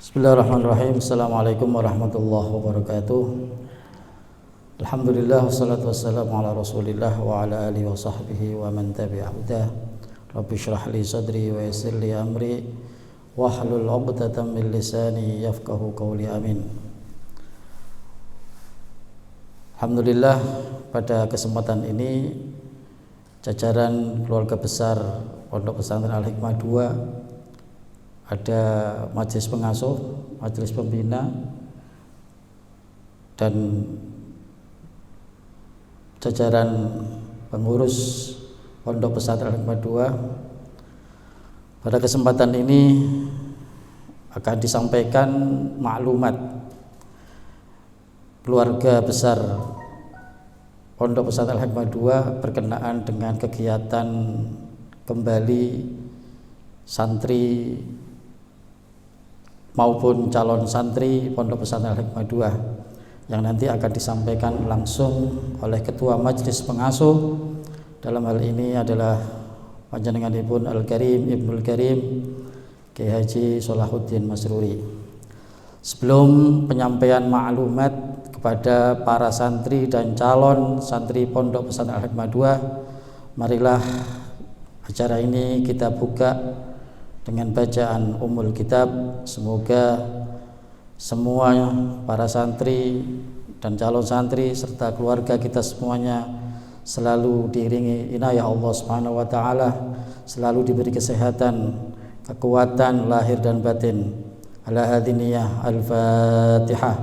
Bismillahirrahmanirrahim. Assalamualaikum warahmatullahi wabarakatuh. Alhamdulillah wassalatu wassalamu ala Rasulillah wa ala alihi wa sahbihi wa man tabi'a hudah. Rabbi shrah li sadri wa yassir li amri wahlul 'uqdatam min lisani yafqahu qawli. Amin. Alhamdulillah, pada kesempatan ini jajaran keluarga besar Pondok Pesantren Al-Hikmah II, ada majelis pengasuh, majelis pembina, dan jajaran pengurus Pondok Pesantren Al-Hikmah II. Pada kesempatan ini akan disampaikan maklumat keluarga besar Pondok Pesantren Al-Hikmah II berkenaan dengan kegiatan kembali santri maupun calon santri Pondok Pesantren Al-Hikmah II yang nanti akan disampaikan langsung oleh Ketua Majelis Pengasuh. Dalam hal ini adalah panjenenganipun Al-Karim Ibnul Karim Kiai Haji Sholahuddin Masruri. Sebelum penyampaian maklumat kepada para santri dan calon santri Pondok Pesantren Al-Hikmah II, marilah acara ini kita buka dengan bacaan Ummul Kitab. Semoga semua para santri dan calon santri serta keluarga kita semuanya selalu diiringi inayah Allah Subhanahu wa taala, selalu diberi kesehatan, kekuatan lahir dan batin. Ala hadiniyah Al-Fatihah.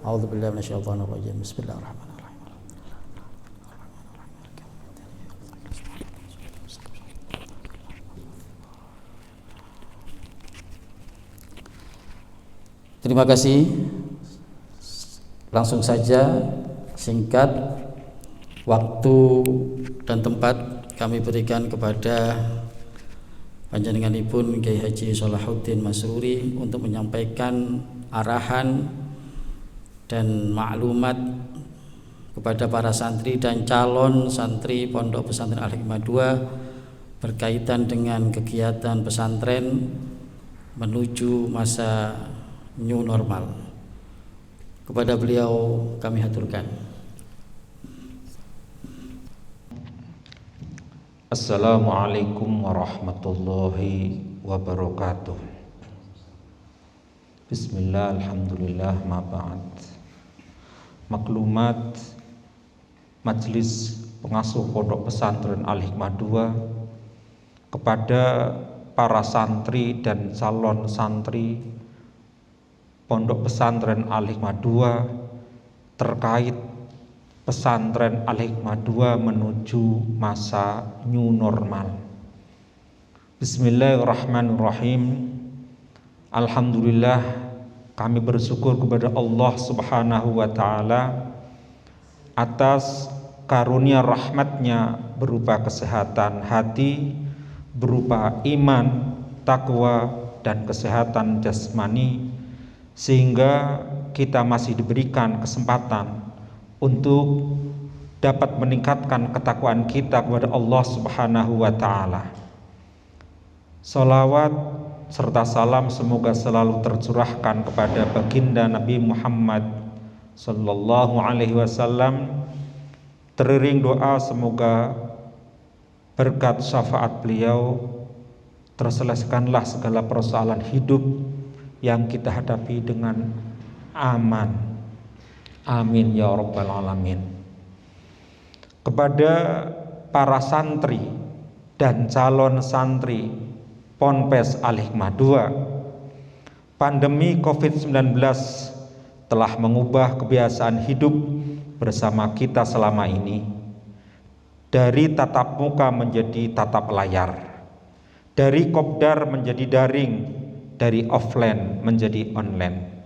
A'udzubillahi minasyaitonir rajim. Bismillahirrahmanirrahim. Terima kasih. Langsung saja, singkat, waktu dan tempat kami berikan kepada panjenenganipun Kiai Haji Sholahuddin Masruri untuk menyampaikan arahan dan maklumat kepada para santri dan calon santri Pondok Pesantren Al-Hikmah II berkaitan dengan kegiatan pesantren menuju masa new normal. Kepada beliau kami haturkan. Assalamualaikum warahmatullahi wabarakatuh. Bismillah, alhamdulillah, ma ba'd. Maklumat Majelis Pengasuh Pondok Pesantren Al-Hikmah II kepada para santri dan calon santri Pondok Pesantren Al-Hikmah II terkait Pesantren Al-Hikmah II menuju masa new normal. Bismillahirrahmanirrahim. Alhamdulillah, kami bersyukur kepada Allah Subhanahu wa taala atas karunia rahmatnya berupa kesehatan hati, berupa iman, takwa, dan kesehatan jasmani, sehingga kita masih diberikan kesempatan untuk dapat meningkatkan ketakwaan kita kepada Allah Subhanahu wa taala. Salawat serta salam semoga selalu tercurahkan kepada baginda Nabi Muhammad sallallahu alaihi wasallam. Teriring doa semoga berkat syafaat beliau terselesaikanlah segala persoalan hidup yang kita hadapi dengan aman. Amin ya rabbal alamin. Kepada para santri dan calon santri Ponpes Al-Hikmah II, pandemi COVID-19 telah mengubah kebiasaan hidup bersama kita selama ini, dari tatap muka menjadi tatap layar, dari kopdar menjadi daring, dari offline menjadi online,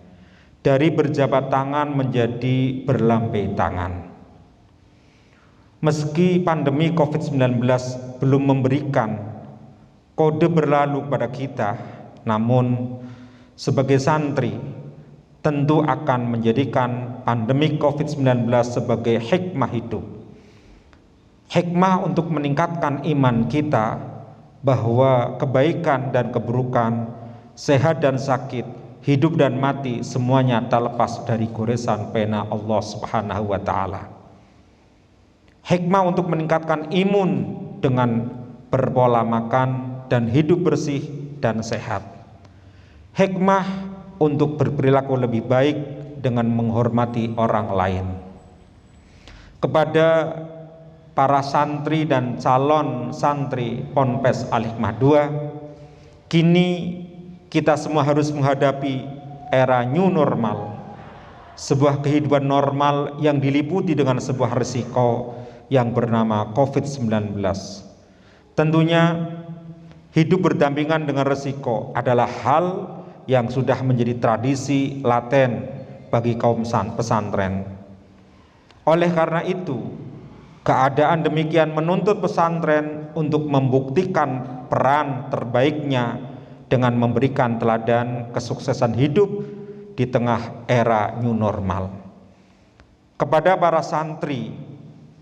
dari berjabat tangan menjadi berlambai tangan. Meski pandemi COVID-19 belum memberikan kode berlalu pada kita, namun sebagai santri tentu akan menjadikan pandemi COVID-19 sebagai hikmah hidup. Hikmah untuk meningkatkan iman kita bahwa kebaikan dan keburukan, sehat dan sakit hidup dan mati semuanya tak lepas dari goresan pena Allah Subhanahu wa taala. Hikmah untuk meningkatkan imun dengan berpola makan dan hidup bersih dan sehat. Hikmah untuk berperilaku lebih baik dengan menghormati orang lain. Kepada para santri dan calon santri Ponpes Al-Hikmah II, kini kita semua harus menghadapi era new normal, sebuah kehidupan normal yang diliputi dengan sebuah risiko yang bernama COVID-19. Tentunya hidup berdampingan dengan risiko adalah hal yang sudah menjadi tradisi laten bagi kaum pesantren. Oleh karena itu, keadaan demikian menuntut pesantren untuk membuktikan peran terbaiknya dengan memberikan teladan kesuksesan hidup di tengah era new normal. Kepada para santri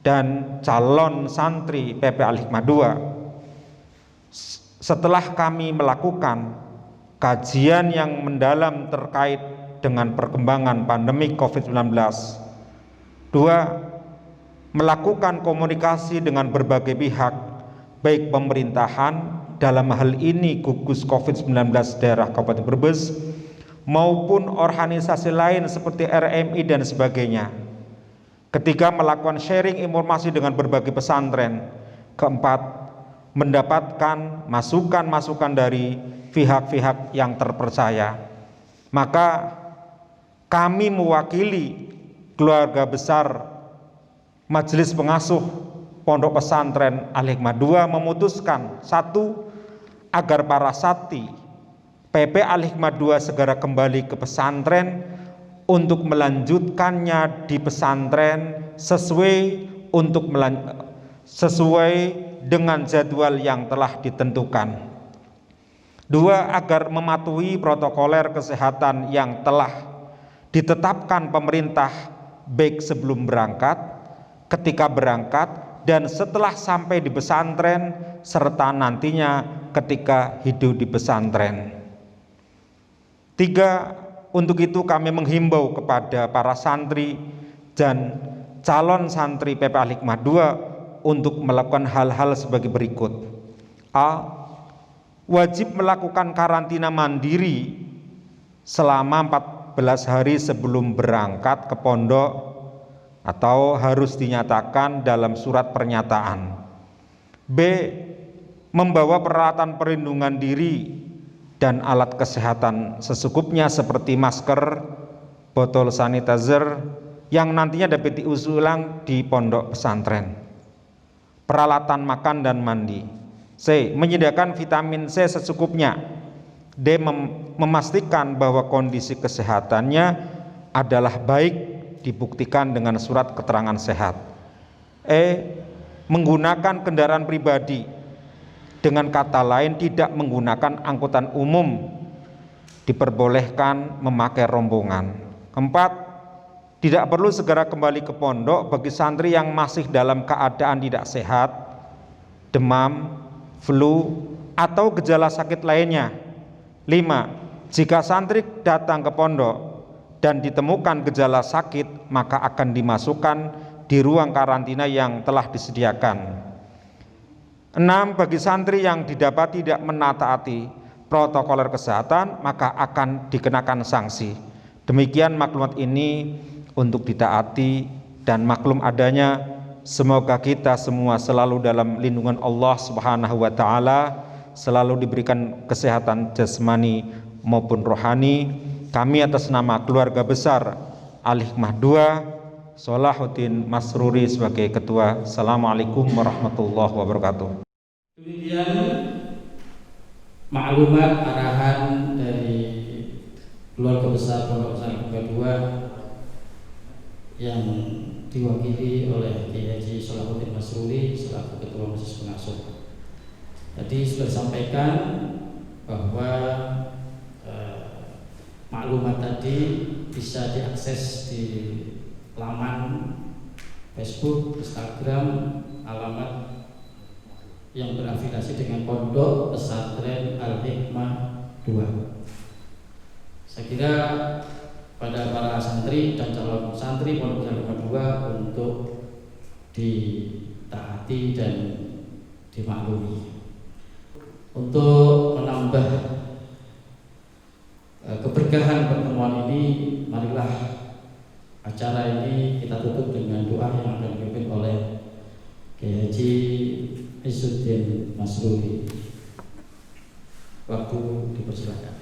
dan calon santri PP Al-Hikmah II, setelah kami melakukan kajian yang mendalam terkait dengan perkembangan pandemi COVID-19, 2. Melakukan komunikasi dengan berbagai pihak, baik pemerintahan, dalam hal ini gugus COVID-19 daerah Kabupaten Brebes, maupun organisasi lain seperti RMI dan sebagainya. Ketiga, melakukan sharing informasi dengan berbagai pesantren. Keempat, mendapatkan masukan-masukan dari pihak-pihak yang terpercaya. Maka kami mewakili keluarga besar Majelis Pengasuh Pondok Pesantren Al-Hikmah II memutuskan, 1. Agar para sakti PP Al-Hikmah II segera kembali ke pesantren untuk melanjutkannya di pesantren sesuai dengan jadwal yang telah ditentukan. 2. Agar mematuhi protokoler kesehatan yang telah ditetapkan pemerintah, baik sebelum berangkat, ketika berangkat, dan setelah sampai di pesantren, serta nantinya ketika hidup di pesantren. 3. Untuk itu kami menghimbau kepada para santri dan calon santri PP Al-Hikmah II untuk melakukan hal-hal sebagai berikut. A. Wajib melakukan karantina mandiri selama 14 hari sebelum berangkat ke pondok atau harus dinyatakan dalam surat pernyataan. B. Membawa peralatan perlindungan diri dan alat kesehatan secukupnya seperti masker, botol sanitizer yang nantinya dapat diuji ulang di pondok pesantren. Peralatan makan dan mandi. C. Menyediakan vitamin C secukupnya. D. Memastikan bahwa kondisi kesehatannya adalah baik, dibuktikan dengan surat keterangan sehat. E. Menggunakan kendaraan pribadi, dengan kata lain tidak menggunakan angkutan umum, diperbolehkan memakai rombongan. 4. Tidak perlu segera kembali ke pondok bagi santri yang masih dalam keadaan tidak sehat, demam, flu, atau gejala sakit lainnya. 5. Jika santri datang ke pondok dan ditemukan gejala sakit, maka akan dimasukkan di ruang karantina yang telah disediakan. 6. Bagi santri yang didapati tidak menataati protokol kesehatan, maka akan dikenakan sanksi. Demikian maklumat ini untuk ditaati dan maklum adanya. Semoga kita semua selalu dalam lindungan Allah Subhanahu wa taala, selalu diberikan kesehatan jasmani maupun rohani. Kami atas nama keluarga besar Al-Hikmah II, Salahuddin Masruri sebagai ketua. Assalamualaikum warahmatullahi wabarakatuh. Demikian maklumat arahan dari keluarga besar Pondok Pesantren Al-Hikmah II yang diwakili oleh Kiai Haji Salahuddin Masruri selaku ketua Majelis Pengasuh. Tadi sudah disampaikan bahwa maklumat tadi bisa diakses di laman Facebook, Instagram, alamat yang berafiliasi dengan Pondok Pesantren Al-Hikmah II. Saya kira pada para santri dan calon santri Pondok Pesantren 2 untuk ditaati dan dimaklumi. Untuk menambah keberkahan pertemuan ini, marilah acara ini kita tutup dengan doa yang akan dipimpin oleh Kiai Haji Izzuddin Masruri. Waktu dipersilakan.